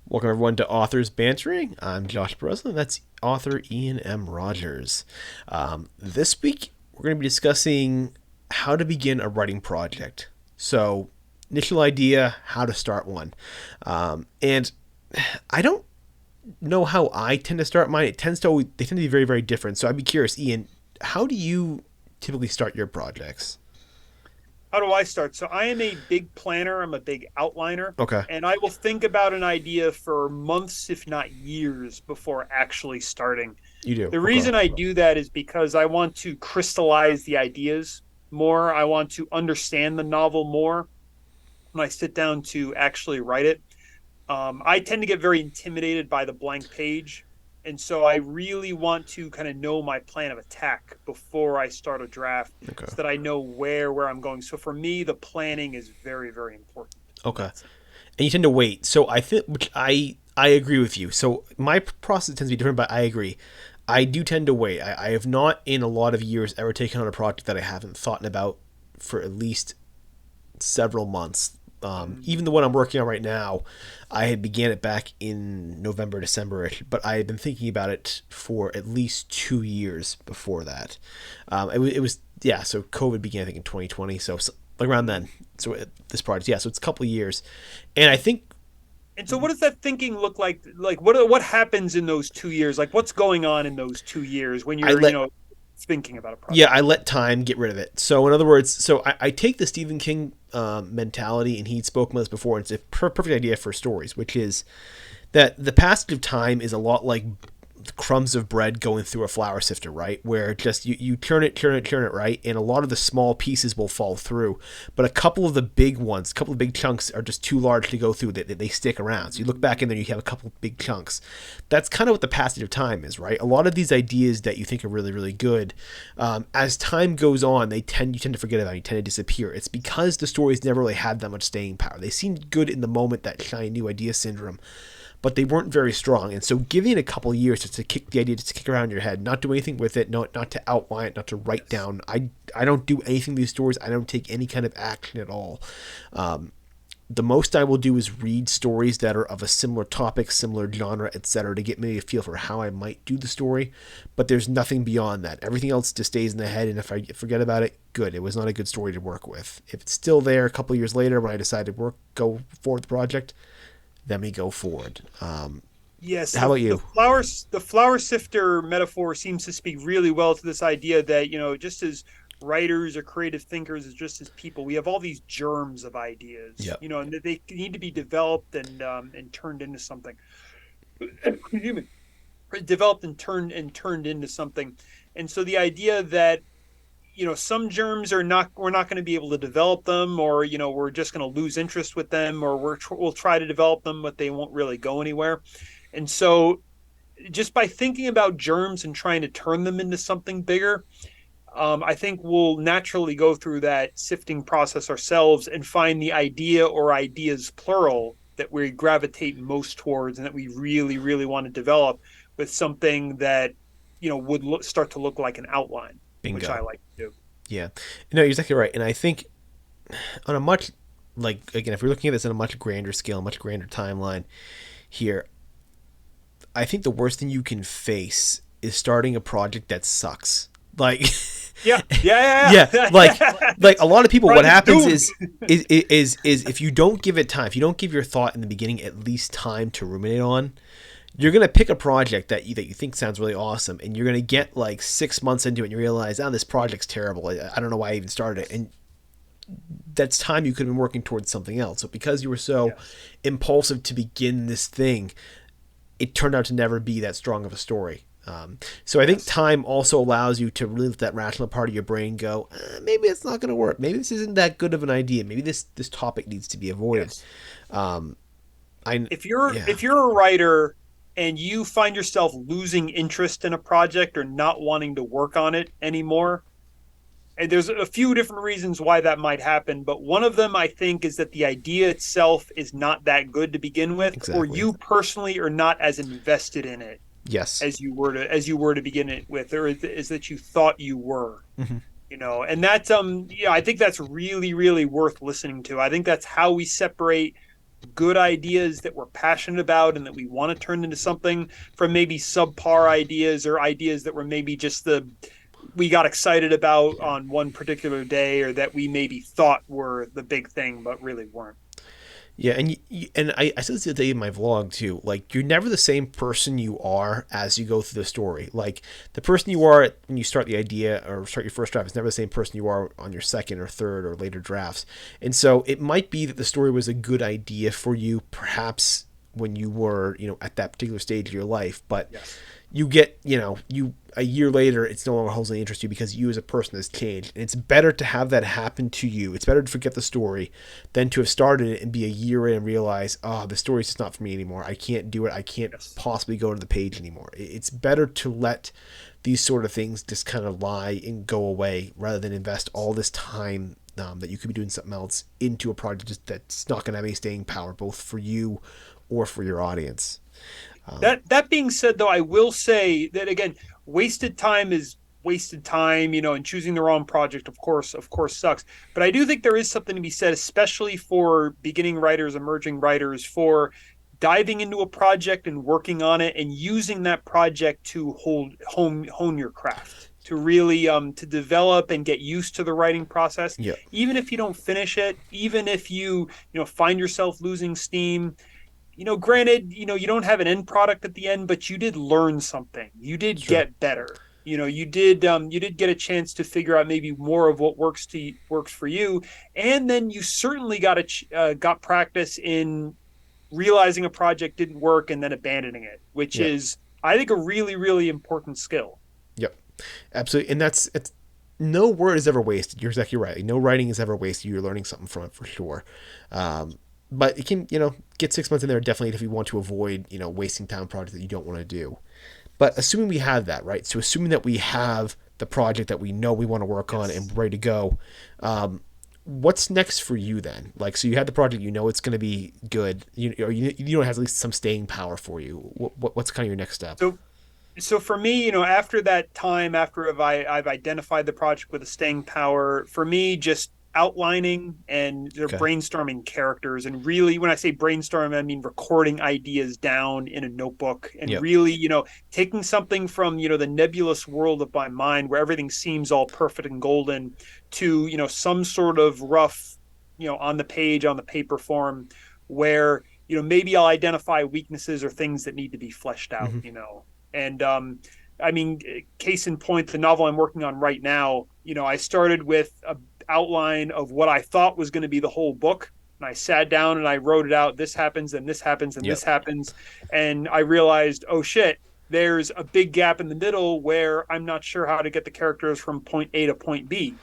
Welcome everyone to Authors Bantering. I'm Josh Bresslin. That's author Ian M. Rogers. This week we're going to be discussing how to begin a writing project. So, initial idea, how to start one, and I don't know how I tend to start mine. They tend to be very very different. So I'd be curious, Ian, how do you typically start your projects? How do I start? So I am a big planner. I'm a big outliner, Okay, and I will think about an idea for months, if not years, before actually starting. you do. The Okay, reason I do that is because I want to crystallize the ideas more. I want to understand the novel more when I sit down to actually write it. I tend to get very intimidated by the blank page. And so I really want to kind of know my plan of attack before I start a draft okay, so that I know where I'm going. So for me, the planning is very, very important in okay. that sense. And you tend to wait. So I think, which I agree with you. So my process tends to be different, but I agree. I do tend to wait. I have not in a lot of years ever taken on a project that I haven't thought about for at least several months. Even the one I'm working on right now, I had began it back in November, December-ish, but I had been thinking about it for at least 2 years before that. It was yeah. So COVID began I think in 2020, so like around then. So this project, yeah. So it's a couple of years, and I think And so what does that thinking look like? Like what happens in those 2 years? Like what's going on in those 2 years when I you're, let thinking about a yeah, project? I let time get rid of it. So in other words, I take the Stephen King mentality, and he'd spoken about this before. And it's a perfect idea for stories, which is that the passage of time is a lot like crumbs of bread going through a flour sifter, right? Where just you turn it, right? And a lot of the small pieces will fall through. But a couple of the big ones, a couple of big chunks are just too large to go through. They stick around. So you look back in there, you have a couple of big chunks. That's kind of what the passage of time is, right? A lot of these ideas that you think are really, really good, as time goes on, you tend to forget about them, you tend to disappear. It's because the stories never really had that much staying power. They seemed good in the moment, that shiny new idea syndrome, but they weren't very strong. And so giving it a couple of years just to kick the idea, just to kick around in your head, not do anything with it, not to outline it, not to write Yes. down. I don't do anything with these stories. I don't take any kind of action at all. The most I will do is read stories that are of a similar topic, similar genre, etc., to get me a feel for how I might do the story. But there's nothing beyond that. Everything else just stays in the head, and if I forget about it, good. It was not a good story to work with. If it's still there a couple of years later when I decide to go forward with the project, then we go forward. Yes, How about you? the flower sifter metaphor seems to speak really well to this idea that, just as writers or creative thinkers, as just as people, we have all these germs of ideas, Yep. and that they need to be developed and turned into something. Excuse me. Developed and turned into something. And so the idea that, some germs are not we're not going to be able to develop them, or we're just going to lose interest with them, or we'll try to develop them but they won't really go anywhere. And so just by thinking about germs and trying to turn them into something bigger, I think we'll naturally go through that sifting process ourselves and find the idea or ideas plural that we gravitate most towards and that we really really want to develop with something that would start to look like an outline, which I Bingo. like to do. Yeah. No, you're exactly right. And I think on a much, like, again, if we're looking at this on a much grander scale, much grander timeline here, I think the worst thing you can face is starting a project that sucks. Like, Yeah, yeah, yeah, yeah, yeah. like a lot of people, what Project happens doomed. is if you don't give it time, if you don't give your thought in the beginning at least time to ruminate on, you're gonna pick a project that you think sounds really awesome, and you're gonna get like 6 months into it, and you realize, oh, this project's terrible. I don't know why I even started it, and that's time you could have been working towards something else. So because you were so Yes, impulsive to begin this thing, it turned out to never be that strong of a story. So I think yes, time also allows you to really let that rational part of your brain go, maybe it's not going to work. Maybe this isn't that good of an idea. Maybe this topic needs to be avoided. yes. I If yeah, you're a writer and you find yourself losing interest in a project or not wanting to work on it anymore, and there's a few different reasons why that might happen, but one of them I think is that the idea itself is not that good to begin with, or exactly. you personally are not as invested in it Yes. as you were to begin it with, or is that you thought you were. Mm-hmm. And that's yeah, I think that's really really worth listening to. I think that's how we separate good ideas that we're passionate about and that we want to turn into something, from maybe subpar ideas or ideas that were maybe just the we got excited about Yeah. on one particular day, or that we maybe thought were the big thing but really weren't. Yeah, and I said this the other day in my vlog too. Like, you're never the same person you are as you go through the story. Like, the person you are when you start the idea or start your first draft is never the same person you are on your second or third or later drafts. And so it might be that the story was a good idea for you, perhaps when you were, at that particular stage of your life, but Yes. you get, you a year later, it's no longer holds any interest to you because you as a person has changed. And it's better to have that happen to you. It's better to forget the story than to have started it and be a year in and realize, oh, the story's just not for me anymore. I can't do it. I can't Yes. possibly go to the page anymore. It's better to let these sort of things just kind of lie and go away rather than invest all this time that you could be doing something else into a project that's not going to have any staying power, both for you or for your audience. That being said, though, I will say that again, wasted time is wasted time, and choosing the wrong project, of course, sucks. But I do think there is something to be said, especially for beginning writers, emerging writers, for diving into a project and working on it and using that project to hone your craft, to really to develop and get used to the writing process. Yeah, Even if you don't finish it, even if you find yourself losing steam, granted, you don't have an end product at the end, but you did learn something. You did sure. get better. You did get a chance to figure out maybe more of what works for you, and then you certainly got practice in realizing a project didn't work and then abandoning it, which Yeah. is, I think, a really, really important skill. Yep. Absolutely. And it's no word is ever wasted. You're exactly right. No writing is ever wasted. You're learning something from it for sure. But it can, get 6 months in there definitely if you want to avoid, wasting time on projects that you don't want to do. But assuming we have that, right? So assuming that we have the project that we know we want to work on Yes. and ready to go, what's next for you then? Like, so you had the project, it's going to be good. You know it has at least some staying power for you. What's kind of your next step? So so for me, after that time, after I've identified the project with a staying power, for me, just outlining and Okay. brainstorming characters. And really, when I say brainstorm, I mean recording ideas down in a notebook and Yep. really, taking something from, the nebulous world of my mind where everything seems all perfect and golden to, some sort of rough, on the page, on the paper form where, maybe I'll identify weaknesses or things that need to be fleshed out, Mm-hmm. and I mean, case in point, the novel I'm working on right now, I started with a outline of what I thought was going to be the whole book. And I sat down and I wrote it out. This happens and this happens and Yep. this happens. And I realized, oh shit, there's a big gap in the middle where I'm not sure how to get the characters from point A to point B.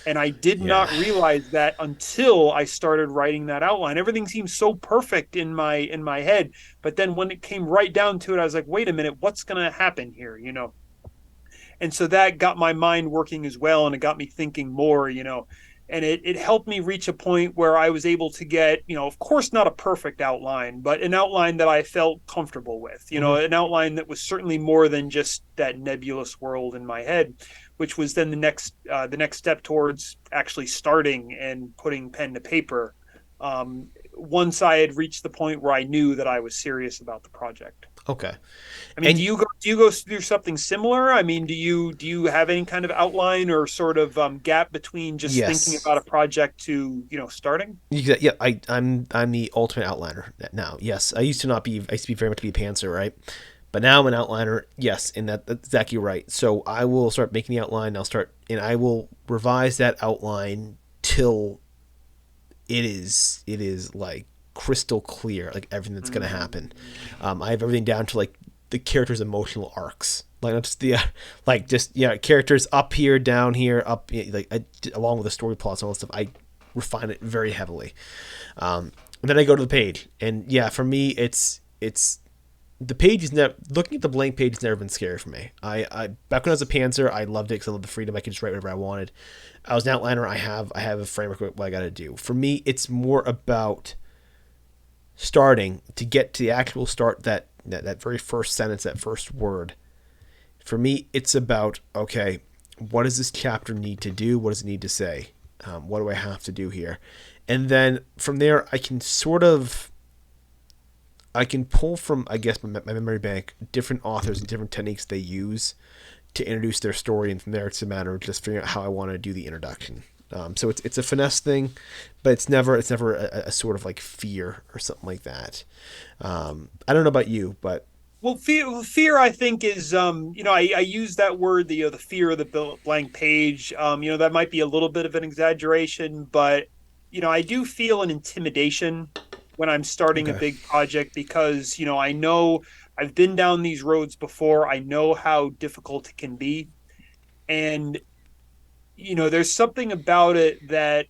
And I did Yeah. not realize that until I started writing that outline. Everything seemed so perfect in my head, but then when it came right down to it, I was like, wait a minute, what's going to happen here? And so that got my mind working as well, and it got me thinking more, and it helped me reach a point where I was able to get, of course, not a perfect outline, but an outline that I felt comfortable with, Mm-hmm. an outline that was certainly more than just that nebulous world in my head, which was then the next step towards actually starting and putting pen to paper, once I had reached the point where I knew that I was serious about the project. Okay. I mean, do And you go through something similar? I mean, do you have any kind of outline or sort of gap between just thinking yes. about a project to starting? Yeah, I'm the ultimate outliner now. Yes, I used to be very much be a pantser, right? But now I'm an outliner. Yes, and that's exactly right. So I will start making the outline. And I will revise that outline till it is like crystal clear, like everything that's gonna happen. I have everything down to like the characters' emotional arcs, like not just the like just characters up here, down here, up like along with the story plots and all that stuff. I refine it very heavily. And then I go to the page, and yeah, for me, it's the page is never looking at the blank page has never been scary for me. I back when I was a pantser, I loved it because I loved the freedom. I could just write whatever I wanted. I was an outliner. I have a framework of what I got to do. For me, it's more about starting to get to the actual start that very first sentence, that first word. For me, it's about okay, what does this chapter need to do? What does it need to say? What do I have to do here? And then from there, I can sort of I can pull from, I guess, my memory bank different authors and different techniques they use to introduce their story, and from there it's a matter of just figuring out how I want to do the introduction. So it's a finesse thing, but it's never a sort of like fear or something like that. I don't know about you, but Well, fear, I think is, I use that word, the fear of the blank page. That might be a little bit of an exaggeration, but I do feel an intimidation when I'm starting a okay, big project because I know I've been down these roads before. I know how difficult it can be, and there's something about it that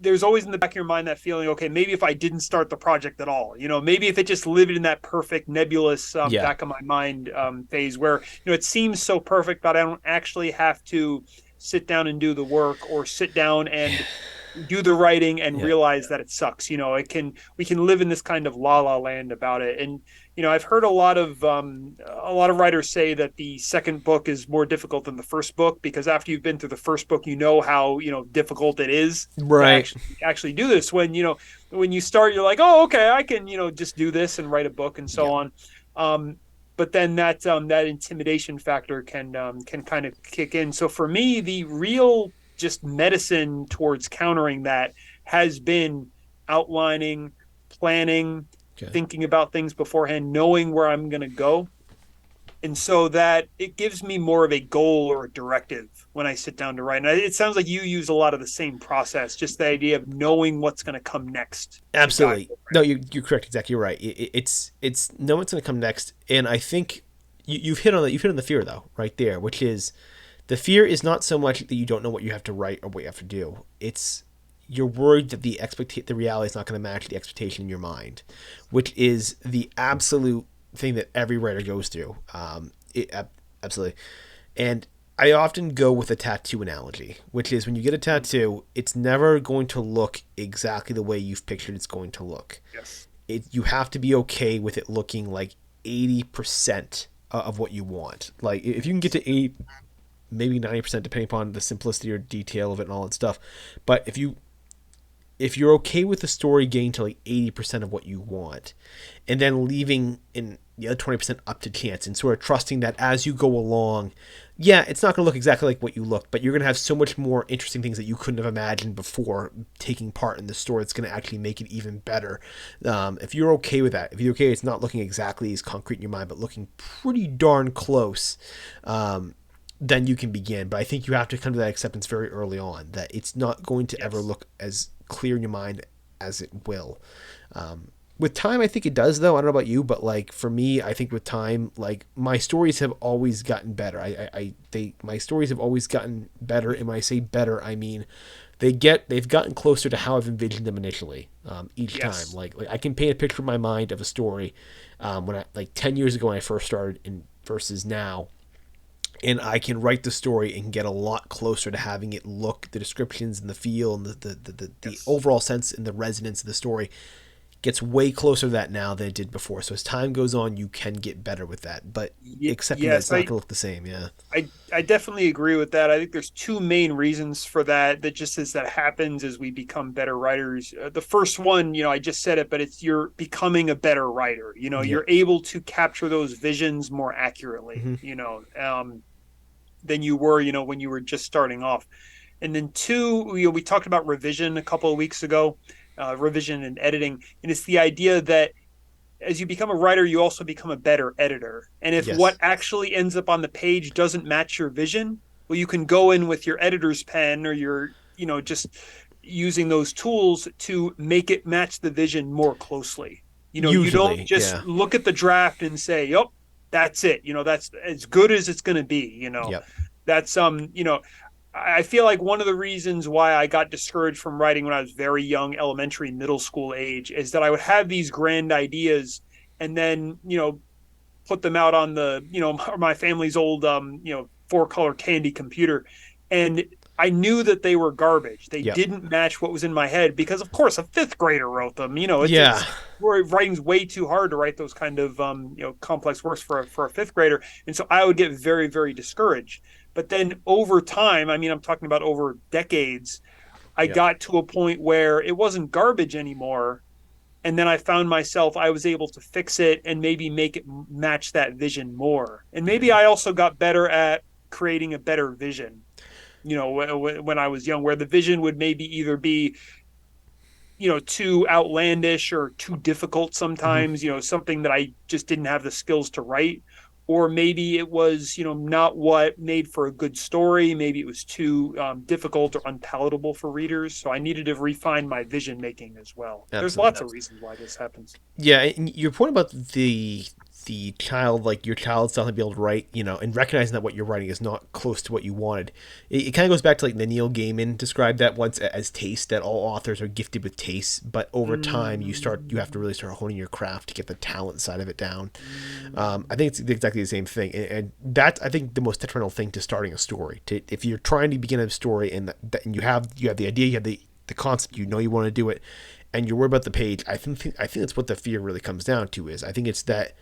there's always in the back of your mind that feeling, okay, maybe if I didn't start the project at all, maybe if it just lived in that perfect nebulous yeah, back of my mind phase where, it seems so perfect, but I don't actually have to sit down and do the work or sit down and do the writing and yeah, realize that it sucks. We can live in this kind of la la land about it. And, I've heard a lot of writers say that the second book is more difficult than the first book because after you've been through the first book, how, difficult it is to right, actually do this. When you start, you're like, oh, okay, I can, just do this and write a book and so yeah, on. But then that intimidation factor can kind of kick in. So for me, the real just medicine towards countering that has been outlining, planning, okay. thinking about things beforehand, knowing where I'm going to go. And so that it gives me more of a goal or a directive when I sit down to write. And it sounds like you use a lot of the same process, just the idea of knowing what's going to come next to guide Absolutely. you. No, you're correct. Exactly right. It's know what's going to come next, and I think you've hit on that. You've hit on the fear though, right there, which is the fear is not so much that you don't know what you have to write or what you have to do. It's you're worried that the reality is not going to match the expectation in your mind, which is the absolute thing that every writer goes through. Absolutely, and I often go with a tattoo analogy, which is when you get a tattoo, it's never going to look exactly the way you've pictured it's going to look. Yes. You have to be okay with it looking like 80% of what you want. Like if you can get to 80, maybe 90%, depending upon the simplicity or detail of it and all that stuff. But if you're okay with the story getting to like 80% of what you want and then leaving in the other 20% up to chance and sort of trusting that as you go along, yeah, it's not going to look exactly like what you looked, but you're going to have so much more interesting things that you couldn't have imagined before taking part in the story. It's going to actually make it even better. If you're okay with that, if you're okay, it's not looking exactly as concrete in your mind, but looking pretty darn close, then you can begin. But I think you have to come to that acceptance very early on that it's not going to ever Yes. look as clear in your mind as it will. With time, I think it does, though. I don't know about you, but like for me, I think with time, like my stories have always gotten better. My stories have always gotten better, and when I say better, I mean they've gotten closer to how I've envisioned them initially. Each time, Yes. like I can paint a picture in my mind of a story when I like 10 years ago when I first started, in versus now, and I can write the story and get a lot closer to having it look the descriptions and the feel and the Yes. overall sense and the resonance of the story gets way closer to that now than it did before. So as time goes on, you can get better with that, but accepting that it's Yes, not going to look the same. Yeah. I definitely agree with that. I think there's two main reasons for that. That just as that happens as we become better writers. The first one, I just said it, but it's you're becoming a better writer. Yep. You're able to capture those visions more accurately. Mm-hmm. Than you were, when you were just starting off. And then two, we talked about revision a couple of weeks ago, revision and editing, and it's the idea that as you become a writer, you also become a better editor. And if what Yes. actually ends up on the page doesn't match your vision, well, you can go in with your editor's pen or just using those tools to make it match the vision more closely. You don't Usually, just yeah. look at the draft and say, "Yep, that's it." That's as good as it's going to be. Yep. That's I feel like one of the reasons why I got discouraged from writing when I was very young, elementary, middle school age, is that I would have these grand ideas and then, put them out on my family's old, four-color candy computer. And I knew that they were garbage. They Yep. didn't match what was in my head because, of course, a fifth grader wrote them. Yeah. It's writing's way too hard to write those kind of, complex works for a fifth grader. And so I would get very, very discouraged. But then over time, I mean, I'm talking about over decades, I Yep. got to a point where it wasn't garbage anymore. and then I found myself, I was able to fix it and maybe make it match that vision more. And maybe I also got better at creating a better vision, when I was young, where the vision would maybe either be, too outlandish or too difficult Mm-hmm. sometimes, something that I just didn't have the skills to write. Or maybe it was, not what made for a good story. Maybe it was too difficult or unpalatable for readers. So I needed to refine my vision making as well. There's lots Absolutely. of reasons why this happens. Yeah, and your point about the child, like your child still to be able to write, and recognizing that what you're writing is not close to what you wanted. It kind of goes back to like the Neil Gaiman described that once as taste, that all authors are gifted with taste, but over time you have to really start honing your craft to get the talent side of it down. I think it's exactly the same thing, and that's, I think, the most detrimental thing to starting a story. If you're trying to begin a story and you have the idea, you have the concept, you want to do it, and you're worried about the page. I think that's what the fear really comes down to. Is I think it's that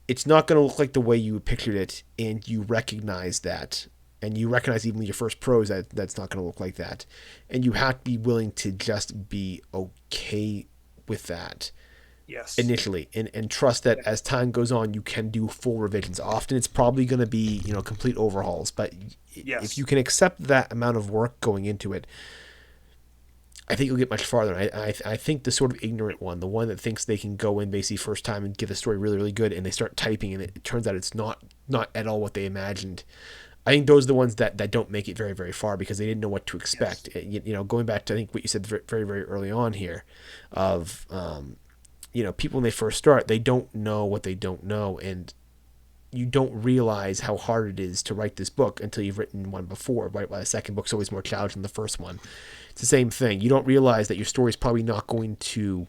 it's not going to look like the way you pictured it, and you recognize that, and you recognize even your first prose that's not going to look like that, and you have to be willing to just be okay with that Yes. initially, and trust that Yeah. as time goes on you can do full revisions. Often it's probably going to be complete overhauls, but if you Yes. can accept that amount of work going into it, I think you'll get much farther. I think the sort of ignorant one, the one that thinks they can go in basically first time and get the story really, really good, and they start typing and it turns out it's not at all what they imagined. I think those are the ones that don't make it very, very far because they didn't know what to Yes. expect. Going back to I think what you said very, very early on here, of people when they first start, they don't know what they don't know, and you don't realize how hard it is to write this book until you've written one before. Right, why the second book's always more challenging than the first one. It's the same thing. You don't realize that your story is probably not going to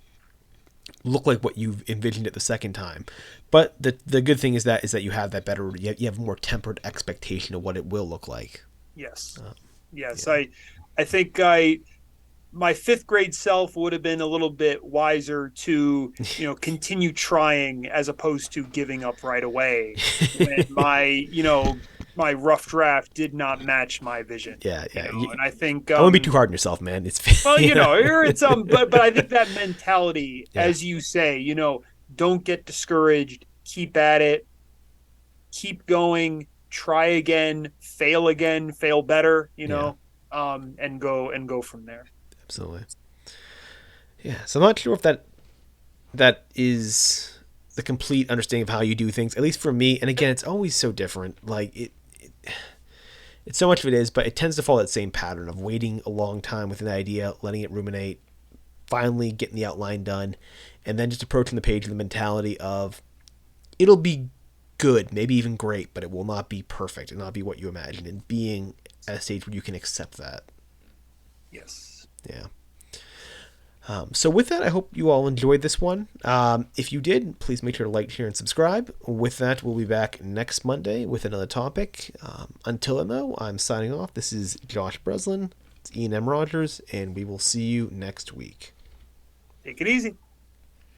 look like what you've envisioned it the second time. But the good thing is that you have that better, you have a more tempered expectation of what it will look like. Yes. Uh, Yes. yeah. I think my fifth grade self would have been a little bit wiser to, continue trying as opposed to giving up right away when my rough draft did not match my vision, Yeah, yeah. and I think, I won't be too hard on yourself, man. It's well, yeah, it's but I think that mentality, yeah, as you say, don't get discouraged, keep at it, keep going, try again, fail better, yeah. and go from there. Absolutely. Yeah. So I'm not sure if that is the complete understanding of how you do things. At least for me. And again, it's always so different. Like it's so much of it is, but it tends to follow that same pattern of waiting a long time with an idea, letting it ruminate, finally getting the outline done, and then just approaching the page with the mentality of it'll be good, maybe even great, but it will not be perfect. It'll not be what you imagined, and being at a stage where you can accept that. Yes. Yeah. So with that, I hope you all enjoyed this one. If you did, please make sure to like, share, and subscribe. With that, we'll be back next Monday with another topic. Until then, though, I'm signing off. This is Josh Breslin. It's Ian M. Rogers, and we will see you next week. Take it easy.